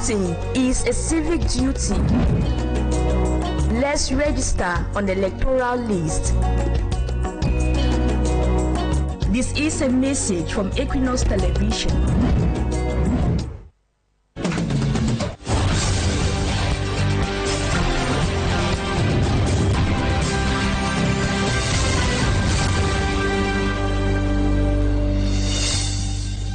Voting is a civic duty. Let's register on the electoral list. This is a message from Equinoxe Television.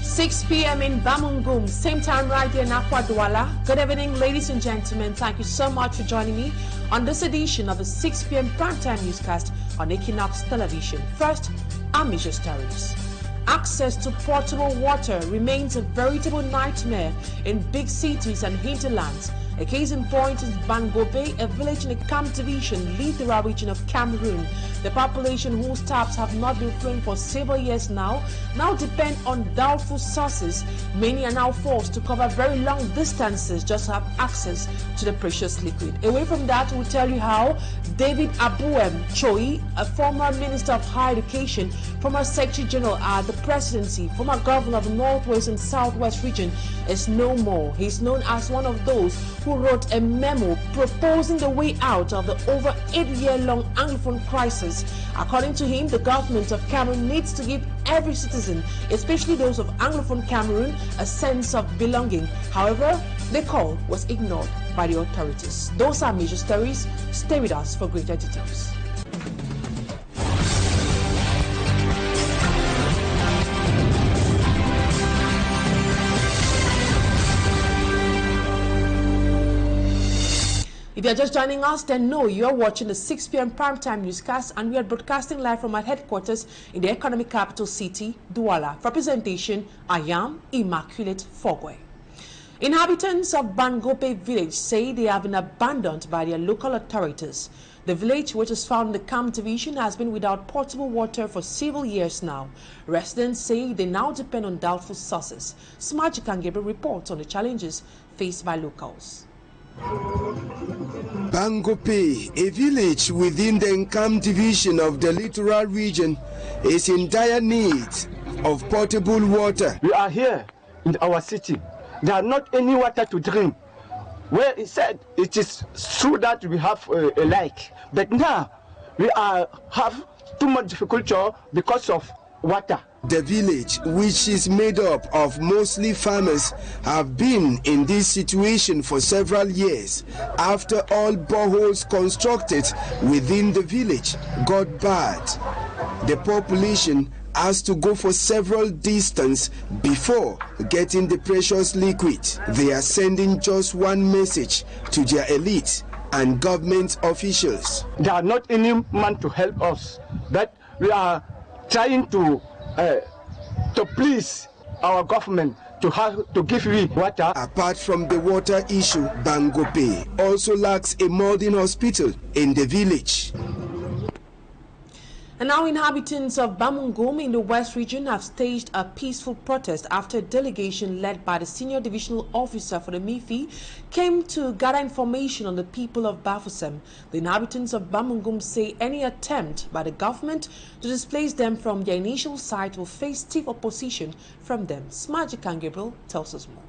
6 p.m. in Bamong, same time right here in Douala. Good evening, ladies and gentlemen. Thank you so much for joining me on this edition of the 6 p.m. primetime newscast on Equinoxe Television. First, our major stories. Access to potable water remains a veritable nightmare in big cities and hinterlands. A case in point is Bango Village, a village in the Camon division, littoral region of Cameroon. The population whose taps have not been flowing for several years now depend on doubtful sources. Many are now forced to cover very long distances just to have access to the precious liquid. Away from that, we'll tell you how David Abuem Choi, a former Minister of Higher Education, former Secretary General at the Presidency, former Governor of the Northwest and Southwest region, is no more. He's known as one of those who wrote a memo proposing the way out of the over 8-year-long Anglophone crisis. According to him, the government of Cameroon needs to give every citizen, especially those of Anglophone Cameroon, a sense of belonging. However, the call was ignored by the authorities. Those are major stories. Stay with us for greater details. If you're just joining us, then no, you're watching the 6 p.m. primetime newscast, and we are broadcasting live from our headquarters in the economic capital city, Douala. For presentation, I am Immaculate Fogwe. Inhabitants of Bango Village say they have been abandoned by their local authorities. The village, which is found in the Camon division, has been without potable water for several years now. Residents say they now depend on doubtful sources. Smaji Kangebe reports on the challenges faced by locals. Bango, a village within the NKAMWAH division of the littoral region, is in dire need of potable water. We are here in our city. There are not any water to drink. Well, it said it is true that we have a lake, but now we have too much difficulty because of water. The village, which is made up of mostly farmers, have been in this situation for several years after all boreholes constructed within the village got bad. The population has to go for several distance before getting the precious liquid. They are sending just one message to their elite and government officials. There are not any man to help us, but we are trying to please our government to give me water. Apart from the water issue, Bango also lacks a modern hospital in the village. And now inhabitants of Bamong in the West region have staged a peaceful protest after a delegation led by the senior divisional officer for the MIFI came to gather information on the people of Bafusam. The inhabitants of Bamong say any attempt by the government to displace them from their initial site will face stiff opposition from them. Smaji Kangebe tells us more.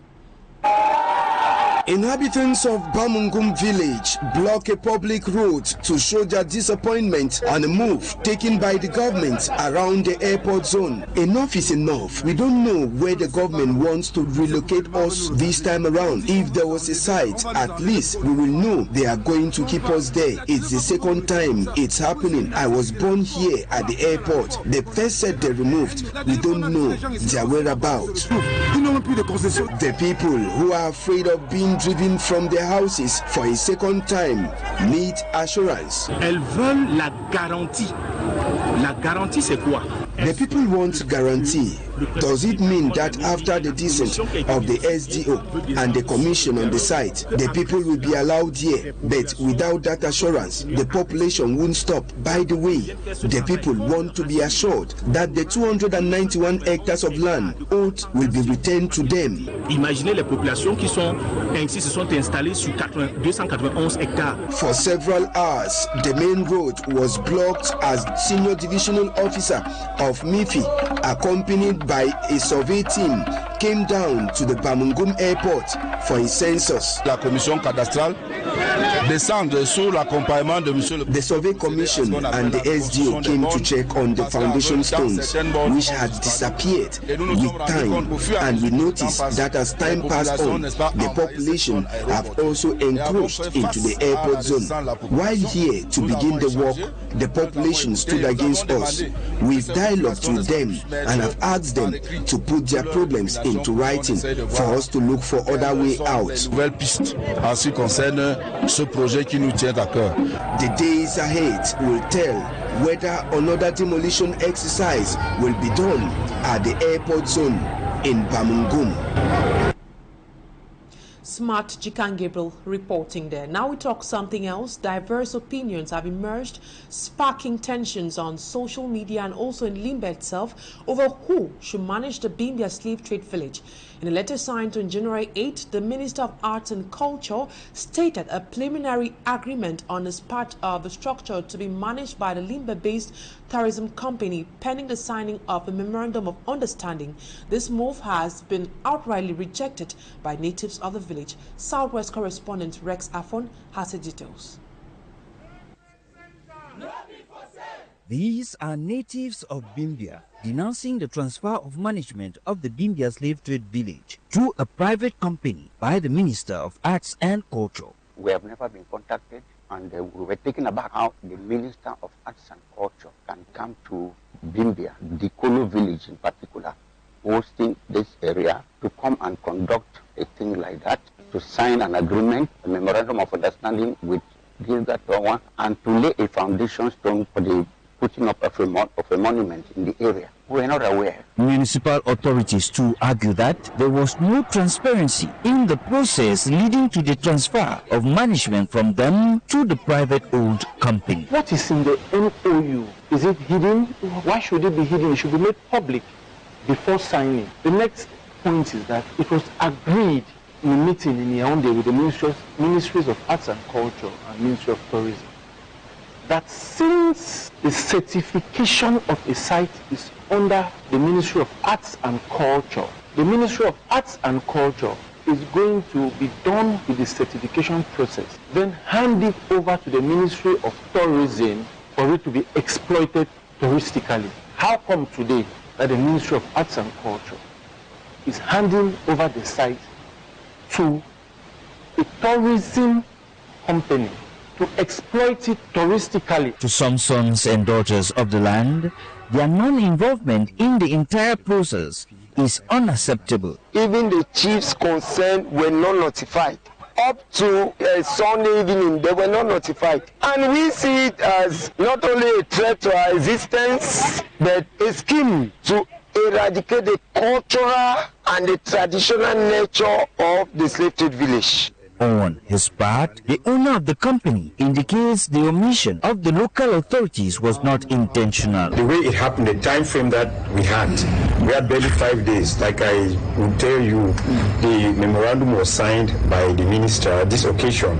Inhabitants of Bamong Village block a public road to show their disappointment on a move taken by the government around the airport zone. Enough is enough. We don't know where the government wants to relocate us this time around. If there was a site, at least we will know they are going to keep us there. It's the second time it's happening. I was born here at the airport. The first set they removed, we don't know their whereabouts. The people who are afraid of being driven from their houses for a second time need assurance. Elles veulent la garantie. La garantie, c'est quoi? The people want guarantee. Does it mean that after the descent of the SDO and the commission on the site, the people will be allowed here? But without that assurance, the population won't stop. By the way, the people want to be assured that the 291 hectares of land owed will be returned to them. Imaginez les populations qui sont ainsi se sont installées sur 291 hectares. For several hours, the main road was blocked as senior divisional officer of MIFI, accompanied by a survey team, came down to the Bamong airport for a census. La commission cadastrale descend sous l'accompagnement de monsieur le... The survey commission and the SDO came to check on the foundation stones, which had disappeared with time, and we noticed that as time passed on, the population have also encroached into the airport zone. While here to begin the work, the population stood against us. We've dialogued with them and have asked them to put their problems into writing for us to look for other way out. Nouvelle piste en ce qui concerne ce projet qui nous tient à cœur. The days ahead will tell whether another demolition exercise will be done at the airport zone in Bamong. Smart Jikan Gabriel reporting there. Now we talk something else. Diverse opinions have emerged, sparking tensions on social media and also in LIMEN itself over who should manage the Bimbia slave trade village. In a letter signed on January 8, the Minister of Arts and Culture stated a preliminary agreement on this part of the structure to be managed by the LIMEN-based tourism company pending the signing of a memorandum of understanding. This move has been outrightly rejected by natives of the village. Southwest correspondent Rex Afon has the details. These are natives of Bimbia denouncing the transfer of management of the Bimbia slave trade village to a private company by the Minister of Arts and Culture. We have never been contacted, and we were taken aback how the Minister of Arts and Culture can come to Bimbia, the Kolo village in particular, hosting this area, to come and conduct a thing like that, to sign an agreement, a memorandum of understanding with Gilgatowa, and to lay a foundation stone for the putting up of a monument in the area. We are not aware. Municipal authorities too argue that there was no transparency in the process leading to the transfer of management from them to the private-owned company. What is in the MOU? Is it hidden? Why should it be hidden? It should be made public before signing. The next point is that it was agreed in a meeting in Yaoundé with the Ministries of Arts and Culture and Ministry of Tourism that since the certification of a site is under the Ministry of Arts and Culture, the Ministry of Arts and Culture is going to be done with the certification process, then hand it over to the Ministry of Tourism for it to be exploited touristically. How come today that the Ministry of Arts and Culture is handing over the site to a tourism company to exploit it touristically? To some sons and daughters of the land, their non-involvement in the entire process is unacceptable. Even the chiefs concerned were not notified. Up to Sunday evening, they were not notified. And we see it as not only a threat to our existence, but a scheme to eradicate the cultural and the traditional nature of the slave trade village. On his part, the owner of the company indicates the omission of the local authorities was not intentional. The way it happened, the time frame that we had barely 5 days. Like I would tell you, the memorandum was signed by the minister. This occasion,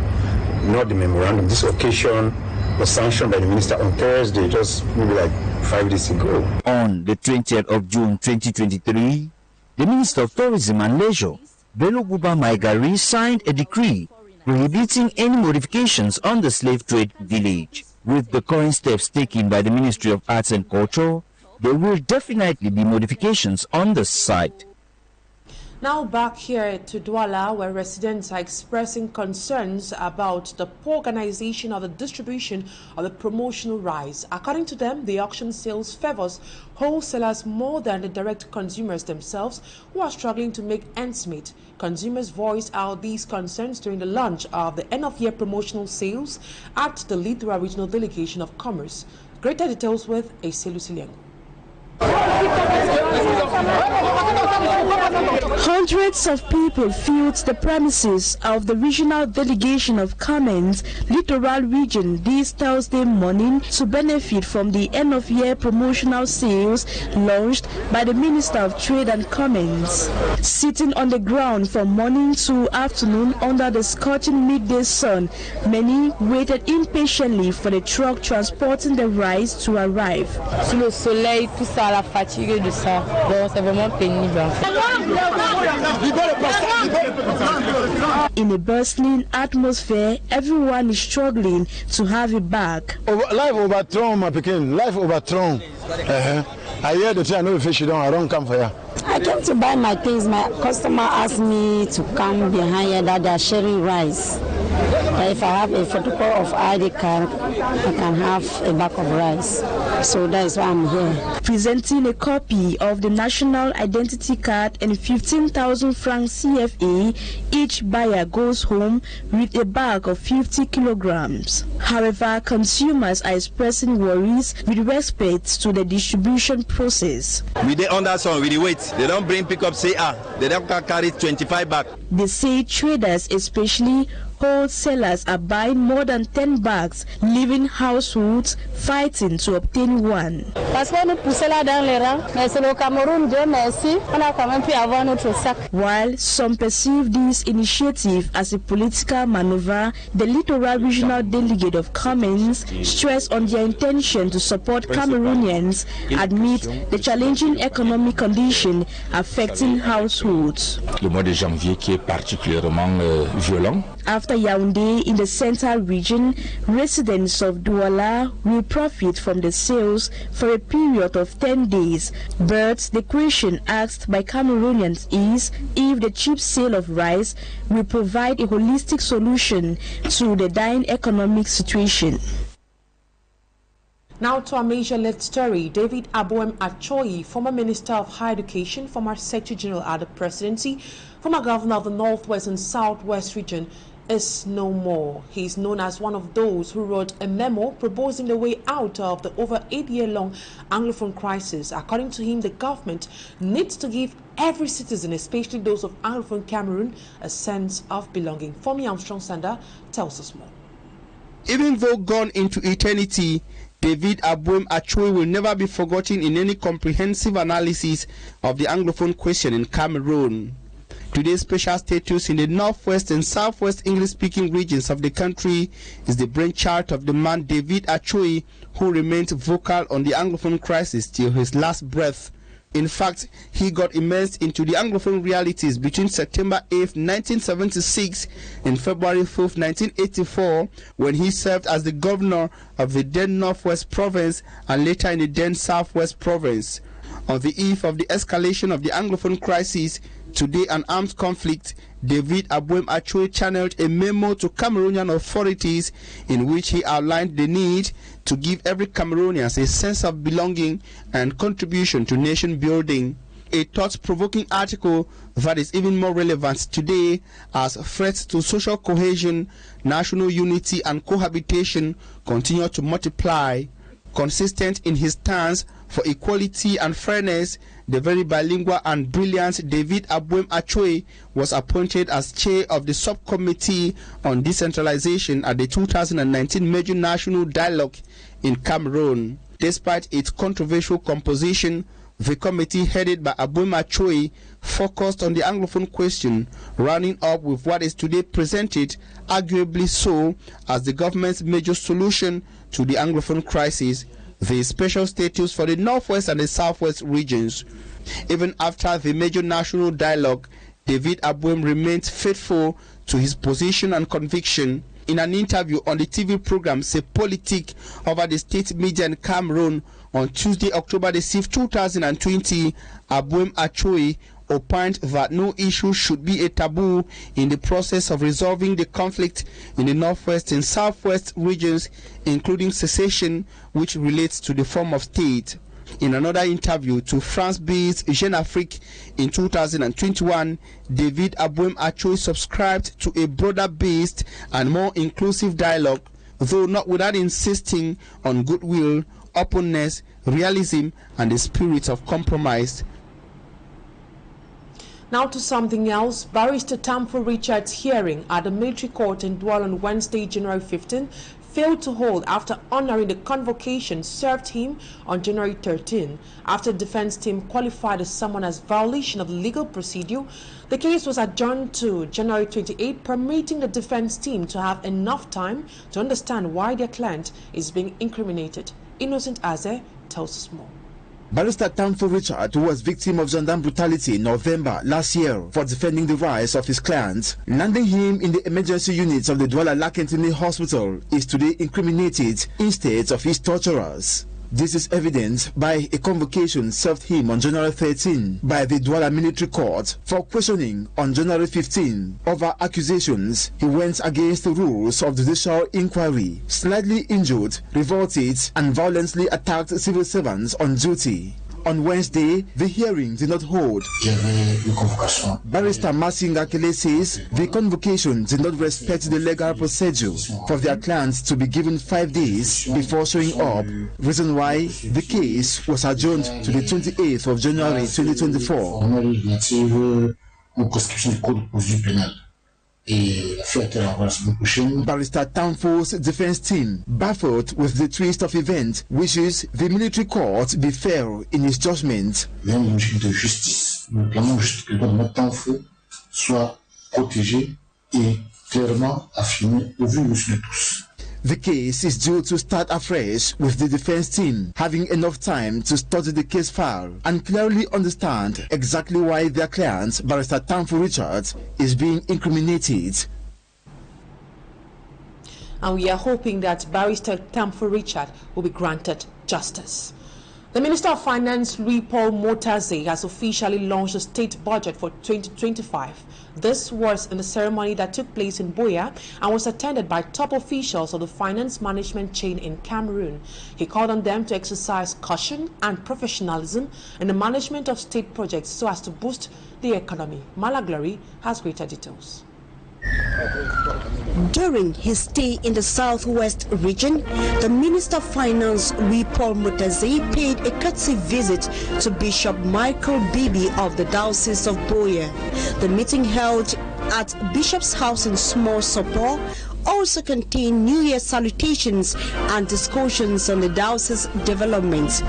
not the memorandum, this occasion was sanctioned by the minister on Thursday, just maybe like 5 days ago. On the 20th of June 2023, the Minister of Tourism and Leisure, Bello Guba Maigari, signed a decree prohibiting any modifications on the slave trade village. With the current steps taken by the Ministry of Arts and Culture, there will definitely be modifications on the site. Now back here to Douala, where residents are expressing concerns about the poor organization of the distribution of the promotional rice. According to them, the auction sales favors wholesalers more than the direct consumers themselves, who are struggling to make ends meet. Consumers voiced out these concerns during the launch of the end-of-year promotional sales at the Lithura Regional Delegation of Commerce. Greater details with Ase Lucilian. Hundreds of people filled the premises of the Regional Delegation of Camon's Littoral Region this Thursday morning to benefit from the end-of-year promotional sales launched by the Minister of Trade and Commerce. Sitting on the ground from morning to afternoon under the scorching midday sun, many waited impatiently for the truck transporting the rice to arrive. Sous le soleil, tout ça à la fatigue de ça. Donc c'est vraiment pénible. In a bustling atmosphere, everyone is struggling to have it back. Life overthrown, my pekin. Life overthrown. I hear the train, I know fish I don't come for you. I came to buy my things. My customer asked me to come behind here that they are sharing rice. If I have a photocopy of ID card, I can have a bag of rice. So that is why I'm here. Presenting a copy of the national identity card and 15,000 francs CFA, each buyer goes home with a bag of 50 kilograms. However, consumers are expressing worries with respect to the distribution process. We dey under some, we dey wait. They don't bring pick up, say they don't carry 25 bags. They say traders, especially wholesalers, are buying more than 10 bags, leaving households fighting to obtain one. Parce que nous poussons là dans les rangs, mais c'est le Cameroun, Dieu merci, on a quand même pu avoir notre sac. While some perceive this initiative as a political maneuver, the Littoral Regional Delegate of Commons stressed on their intention to support Cameroonians amid the challenging economic condition affecting households. Le mois de janvier qui est particulièrement violent. After Yaoundé in the central region, residents of Douala will profit from the sales for a period of 10 days. But the question asked by Cameroonians is if the cheap sale of rice will provide a holistic solution to the dire economic situation. Now to our major-led story. David Aboem Achoyi, former Minister of Higher Education, former Secretary General at the Presidency, former Governor of the Northwest and Southwest region, is no more. He is known as one of those who wrote a memo proposing the way out of the over 8-year-long Anglophone crisis. According to him, the government needs to give every citizen, especially those of Anglophone Cameroon, a sense of belonging. Fomi Armstrong Sander tells us more. Even though gone into eternity, David Aboem Achoyi will never be forgotten in any comprehensive analysis of the Anglophone question in Cameroon. Today's special status in the northwest and southwest English-speaking regions of the country is the brainchild of the man David Achoyi, who remained vocal on the Anglophone crisis till his last breath. In fact, he got immersed into the Anglophone realities between September 8, 1976 and February 5, 1984, when he served as the governor of the then Northwest Province and later in the then Southwest Province. On the eve of the escalation of the Anglophone crisis, today an armed conflict, David Aboem Achoyi channeled a memo to Cameroonian authorities in which he outlined the need to give every Cameroonian a sense of belonging and contribution to nation building. A thought-provoking article that is even more relevant today as threats to social cohesion, national unity and cohabitation continue to multiply. Consistent in his stance for equality and fairness, the very bilingual and brilliant David Aboem Achoyi was appointed as chair of the subcommittee on decentralization at the 2019 Major National Dialogue in Cameroon. Despite its controversial composition, the committee headed by Aboem Achoyi focused on the Anglophone question, running up with what is today presented, arguably so, as the government's major solution to the Anglophone crisis, the special status for the Northwest and the Southwest regions. Even after the major national dialogue, David Aboem remained faithful to his position and conviction. In an interview on the TV program C'est Politique over the state media in Cameroon on Tuesday, October the 6th, 2020, Aboem Achoyi opined that no issue should be a taboo in the process of resolving the conflict in the Northwest and Southwest regions, including secession, which relates to the form of state. In another interview to France-based Jeune Afrique in 2021, David Aboem Achoyi subscribed to a broader-based and more inclusive dialogue, though not without insisting on goodwill, openness, realism, and the spirit of compromise. Now to something else. Barrister Tamfo Richard's hearing at the military court in Douala on Wednesday, January 15, failed to hold after honoring the convocation served him on January 13. After the defense team qualified the summon as violation of the legal procedure, the case was adjourned to January 28, permitting the defense team to have enough time to understand why their client is being incriminated. Innocent Aze tells us more. Barrister Tamfo Richard, who was victim of gendarme brutality in November last year for defending the rights of his client, landing him in the emergency units of the Douala Lakentini Hospital, is today incriminated instead of his torturers. This is evident by a convocation served him on January 13 by the Douala Military Court for questioning on January 15 over accusations he went against the rules of judicial inquiry, slightly injured, revolted, and violently attacked civil servants on duty. On Wednesday, the hearing did not hold. Barrister Masinga Kele says the convocation did not respect the legal procedure for their clients to be given 5 days before showing up, reason why the case was adjourned to the 28th of January 2024. Barrister Tamfo's defense team, baffled with the twist of events, wishes the military court be fair in its judgment. The case is due to start afresh with the defense team having enough time to study the case file and clearly understand exactly why their client, Barrister Tamfo Richard, is being incriminated. And we are hoping that Barrister Tamfo Richard will be granted justice. The Minister of Finance, Paul Motaze, has officially launched the state budget for 2025. This was in the ceremony that took place in Boya and was attended by top officials of the finance management chain in Cameroon. He called on them to exercise caution and professionalism in the management of state projects so as to boost the economy. Malaglary has greater details. During his stay in the southwest region, the Minister of Finance, Paul Motaze, paid a courtesy visit to Bishop Michael Bibi of the Diocese of Boya. The meeting held at Bishop's house in Small Sopor also contained New Year salutations and discussions on the diocese development.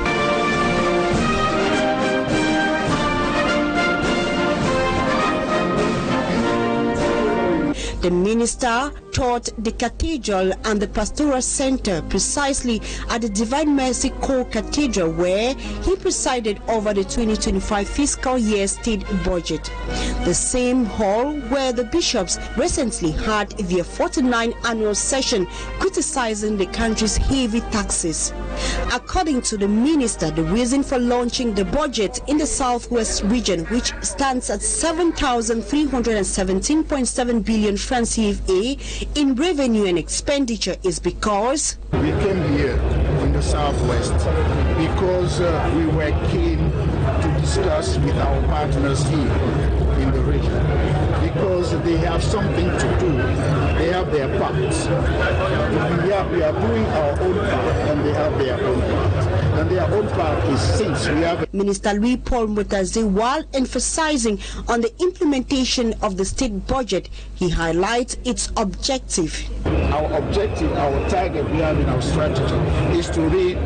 The minister taught the cathedral and the pastoral center precisely at the Divine Mercy Core Cathedral, where he presided over the 2025 fiscal year state budget. The same hall where the bishops recently had their 49th annual session criticizing the country's heavy taxes. According to the minister, the reason for launching the budget in the southwest region, which stands at 7,317.7 billion francs CFA in revenue and expenditure, is because we came here in the southwest because we were keen to discuss with our partners here in the region, because they have something to do. They have their parts. We are doing our own part, and they have their own part. And their own part is, since we have Minister Paul Motaze, while emphasizing on the implementation of the state budget, he highlights its objective. Our objective, our target we have in our strategy is to reach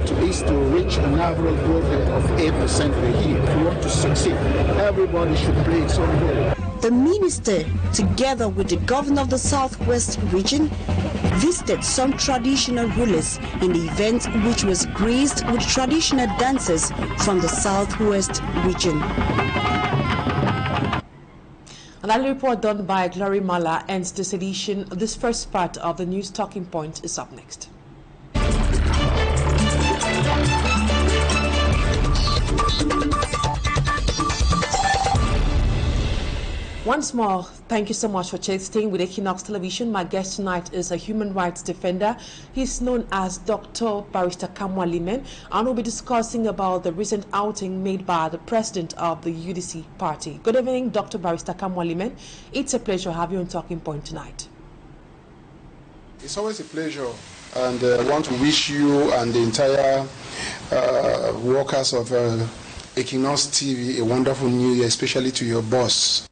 an average growth rate of 8% per year. If we want to succeed, everybody should play its own role. The minister, together with the governor of the southwest region, visited some traditional rulers in the event, which was graced with traditional dances from the southwest region. Another report done by Glory Mala ends this edition. This first part of the news talking point is up next. Once more, thank you so much for staying with Equinoxe Television. My guest tonight is a human rights defender. He's known as Dr. Barrister LIMEN, and we'll be discussing about the recent outing made by the president of the UDC party. Good evening, Dr. Barrister LIMEN. It's a pleasure to have you on Talking Point tonight. It's always a pleasure, and I want to wish you and the entire workers of Equinoxe TV a wonderful new year, especially to your boss.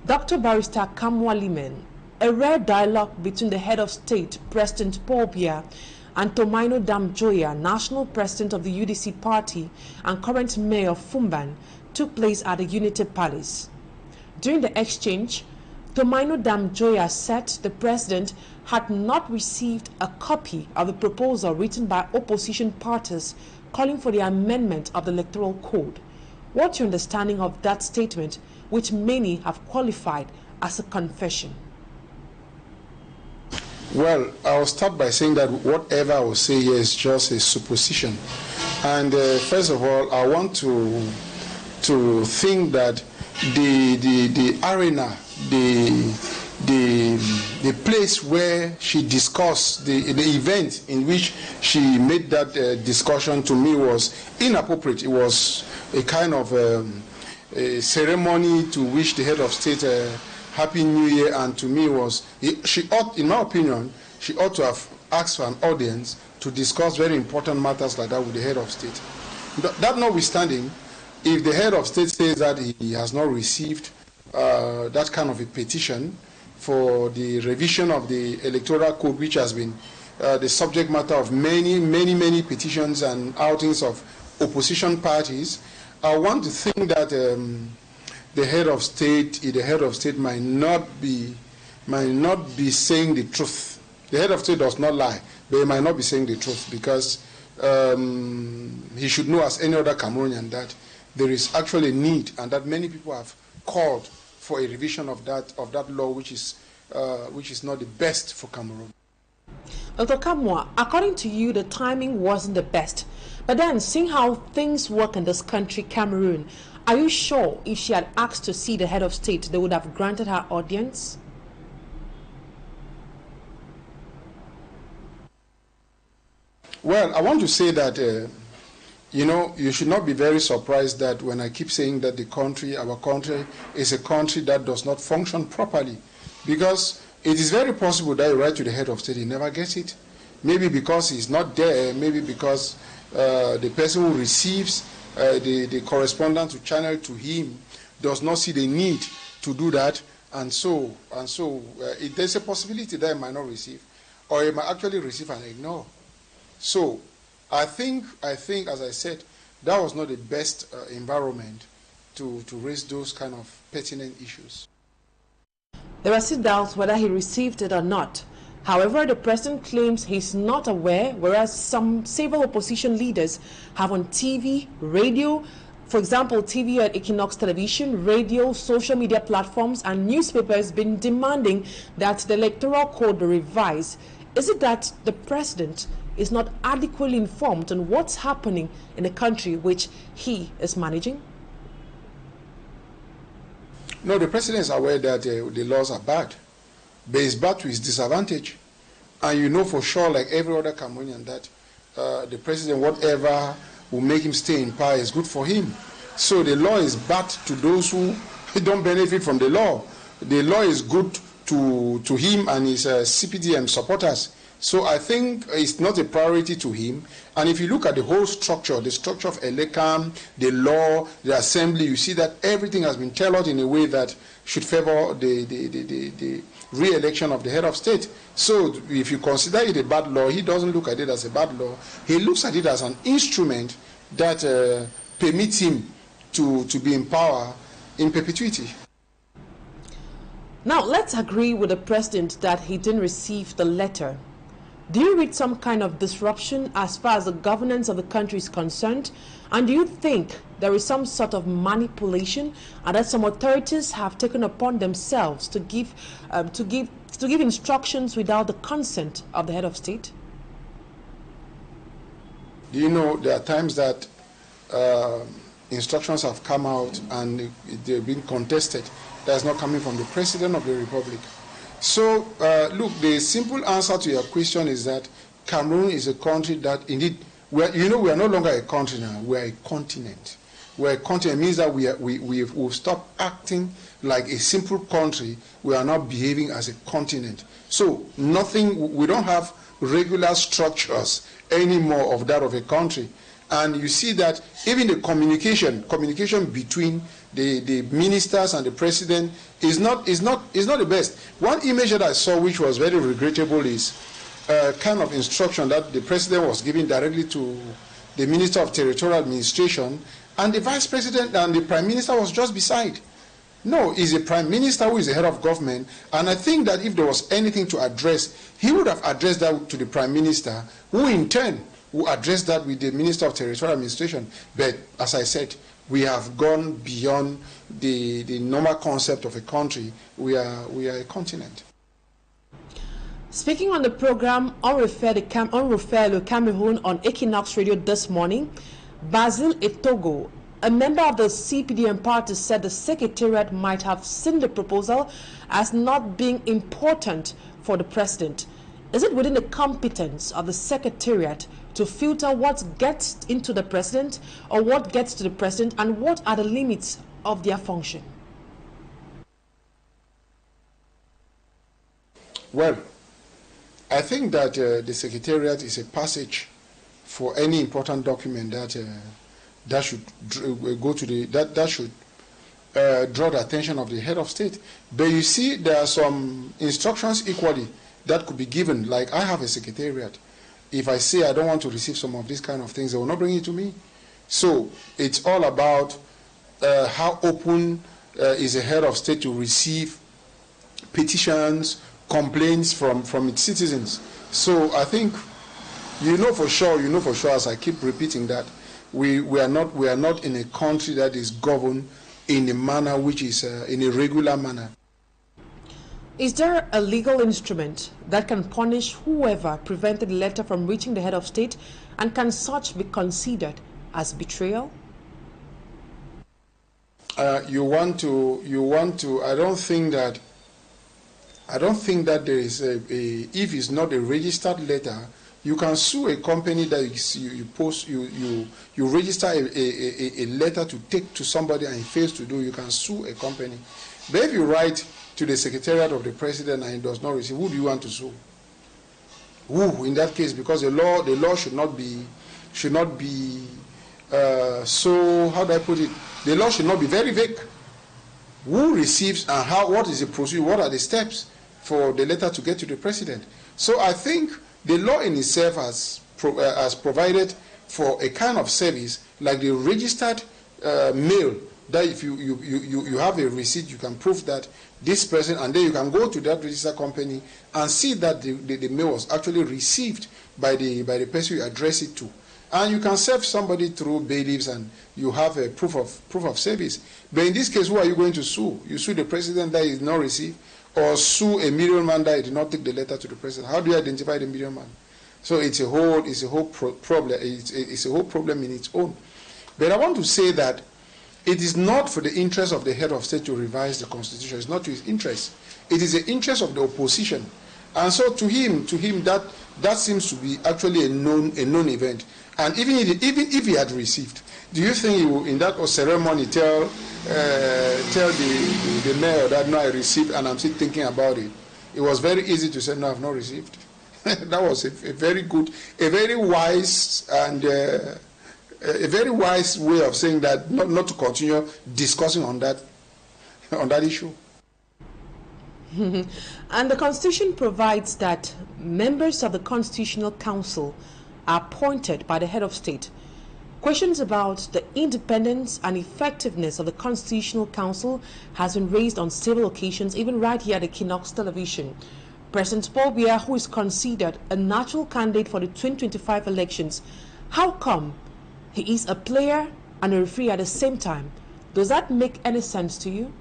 Dr. Barrister LIMEN, a rare dialogue between the head of state, President Paul Biya, and Tomaino Damjoya, national president of the UDC party and current mayor of Fumban, took place at the Unity Palace. During the exchange, Tomaino Damjoya said the president had not received a copy of the proposal written by opposition parties calling for the amendment of the Electoral Code. What's your understanding of that statement, which many have qualified as a confession? Well, I'll start by saying that whatever I will say here is just a supposition. And first of all, I want to think that the arena, the place where she discussed, the event in which she made that discussion, to me was inappropriate. It was a kind of a ceremony to wish the head of state Happy New Year, and to me she ought, in my opinion, she ought to have asked for an audience to discuss very important matters like that with the head of state. That notwithstanding, if the head of state says that he has not received that kind of a petition for the revision of the electoral code, which has been the subject matter of many petitions and outings of opposition parties, I want to think that the head of state might not be saying the truth. The head of state does not lie, but he might not be saying the truth, because he should know, as any other Cameroonian, that there is actually a need, and that many people have called for a revision of that law, which is not the best for Cameroon. Dr. NKAMWAH, according to you, the timing wasn't the best. But then, seeing how things work in this country, Cameroon, are you sure if she had asked to see the head of state, they would have granted her audience? Well, I want to say that, you should not be very surprised that when I keep saying that our country is a country that does not function properly. Because it is very possible that you write to the head of state, he never gets it. Maybe because he's not there, maybe because the person who receives the correspondence to channel to him does not see the need to do that, and so there's a possibility that he might not receive, or he might actually receive and ignore. So I think, as I said, that was not the best environment to raise those kind of pertinent issues. There are still doubts whether he received it or not. However, the president claims he's not aware, whereas some several opposition leaders have on TV, radio, for example, TV at Equinoxe television, radio, social media platforms, and newspapers been demanding that the electoral code be revised. Is it that the president is not adequately informed on what's happening in the country which he is managing? No, the president is aware that the laws are bad, but it's bad to his disadvantage. And you know for sure, like every other Cameroonian, that the president, whatever will make him stay in power, is good for him. So the law is bad to those who don't benefit from the law. The law is good to him and his CPDM supporters. So I think it's not a priority to him. And if you look at the whole structure, the structure of ELECAM, the law, the assembly, you see that everything has been tailored in a way that should favor the re-election of the head of state. So if you consider it a bad law, he doesn't look at it as a bad law. He looks at it as an instrument that permits him to be in power in perpetuity. Now, let's agree with the president that he didn't receive the letter. Do you read some kind of disruption as far as the governance of the country is concerned? And do you think there is some sort of manipulation and that some authorities have taken upon themselves to give instructions without the consent of the head of state? Do you know there are times that instructions have come out and they're being contested? That's not coming from the President of the Republic. So, look, the simple answer to your question is that Cameroon is a country that indeed, we are no longer a country now, we are a continent. We're a continent. It means that we've stopped acting like a simple country. We are now behaving as a continent. So, we don't have regular structures anymore of that of a country. And you see that even the communication between the ministers and the president is not the best. One image that I saw, which was very regrettable, is a kind of instruction that the president was giving directly to the Minister of Territorial Administration, and the vice president and the prime minister was just beside. No, he's a prime minister who is the head of government, and I think that if there was anything to address, he would have addressed that to the prime minister, who in turn will address that with the Minister of Territorial Administration. But as I said, we have gone beyond the normal concept of a country. We are a continent. Speaking on the program Onre le Cameroon on Equinoxe Radio this morning, Basil Etogo, a member of the CPDM party, said the secretariat might have seen the proposal as not being important for the president. Is it within the competence of the secretariat to filter what gets into the president or what gets to the president, and what are the limits of their function? Well, I think that the secretariat is a passage for any important document that should go to that should draw the attention of the head of state. But you see, there are some instructions equally that could be given. Like, I have a secretariat. If I say I don't want to receive some of these kind of things, they will not bring it to me. So it's all about how open is the head of state to receive petitions, complaints from its citizens. So I think you know for sure, as I keep repeating that, we are not in a country that is governed in a manner which is in a regular manner. Is there a legal instrument that can punish whoever prevented the letter from reaching the head of state, and can such be considered as betrayal? You want to. I don't think that there is if it's not a registered letter, you can sue a company that you register a letter to take to somebody and he fails to do. You can sue a company. But if you write to the secretariat of the president and he does not receive, who do you want to sue? Who in that case? Because the law should not be so, how do I put it? The law should not be very vague. Who receives and how? What is the procedure? What are the steps for the letter to get to the president? So I think the law in itself has provided for a kind of service like the registered mail, that if you have a receipt, you can prove that this person, and then you can go to that registered company and see that the mail was actually received by the person you address it to. And you can serve somebody through bailiffs and you have a proof of service. But in this case, who are you going to sue? You sue the president that is not received, or sue a middleman that did not take the letter to the president? How do you identify the middleman? So it's a whole problem. It's a whole problem in its own. But I want to say that it is not for the interest of the head of state to revise the constitution. It's not to his interest. It is the interest of the opposition. And so to him that seems to be actually a known event. And even if he had received, do you think he will, in that ceremony, tell the mayor that no, I received and I'm still thinking about it? It was very easy to say no, I've not received. That was a very good, a very wise way of saying that, not to continue discussing on that issue. And the Constitution provides that members of the Constitutional Council are appointed by the head of state. Questions about the independence and effectiveness of the Constitutional Council has been raised on several occasions, even right here at Equinoxe television. President Paul Biya, who is considered a natural candidate for the 2025 elections, how come he is a player and a referee at the same time? Does that make any sense to you?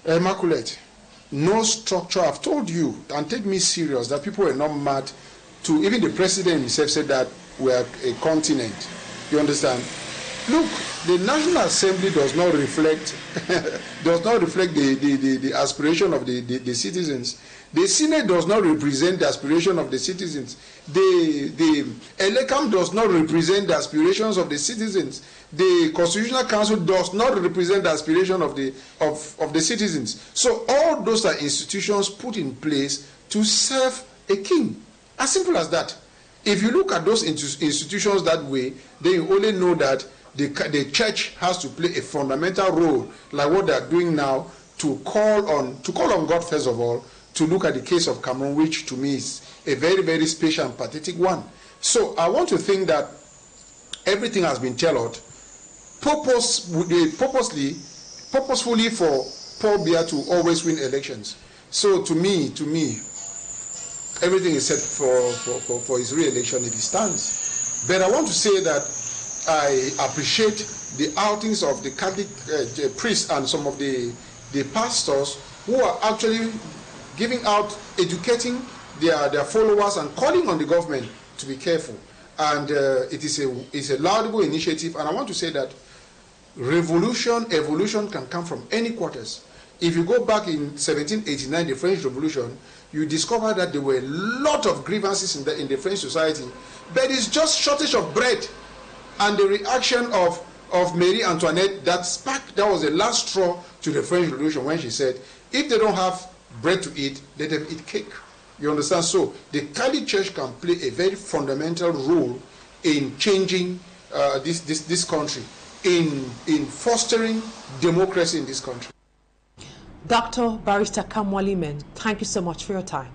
Immaculate. No structure. I've told you, and take me serious, that people were not mad to, even the president himself said that we are a continent. You understand? Look, the National Assembly does not reflect the aspiration of the citizens. The Senate does not represent the aspiration of the citizens. The ELECAM does not represent the aspirations of the citizens. The Constitutional Council does not represent the aspiration of the citizens. So all those are institutions put in place to serve a king. As simple as that. If you look at those institutions that way, then you only know that the church has to play a fundamental role, like what they are doing now, to call on God first of all, to look at the case of Camon, which to me is a very, very special and pathetic one. So I want to think that everything has been tailored purposefully for Paul Biya to always win elections. So to me, everything is set for his re-election if he stands. But I want to say that I appreciate the outings of the Catholic priests and some of the pastors who are actually giving out, educating their followers and calling on the government to be careful. And it's a laudable initiative. And I want to say that evolution can come from any quarters. If you go back in 1789, the French Revolution, you discover that there were a lot of grievances in the French society, but it's just shortage of bread. And the reaction of Marie Antoinette that was the last straw to the French Revolution when she said, if they don't have bread to eat, let them eat cake. You understand? So the Catholic Church can play a very fundamental role in changing this country, in fostering democracy in this country. Dr. Barrister Cameron LIMEN, thank you so much for your time.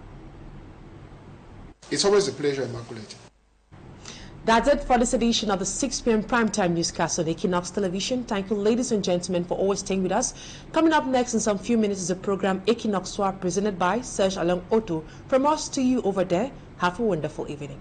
It's always a pleasure, Immaculate. That's it for this edition of the 6 p.m. primetime newscast on Equinoxe Television. Thank you, ladies and gentlemen, for always staying with us. Coming up next in some few minutes is the program Equinoxe, presented by Serge Along Otto. From us to you over there, have a wonderful evening.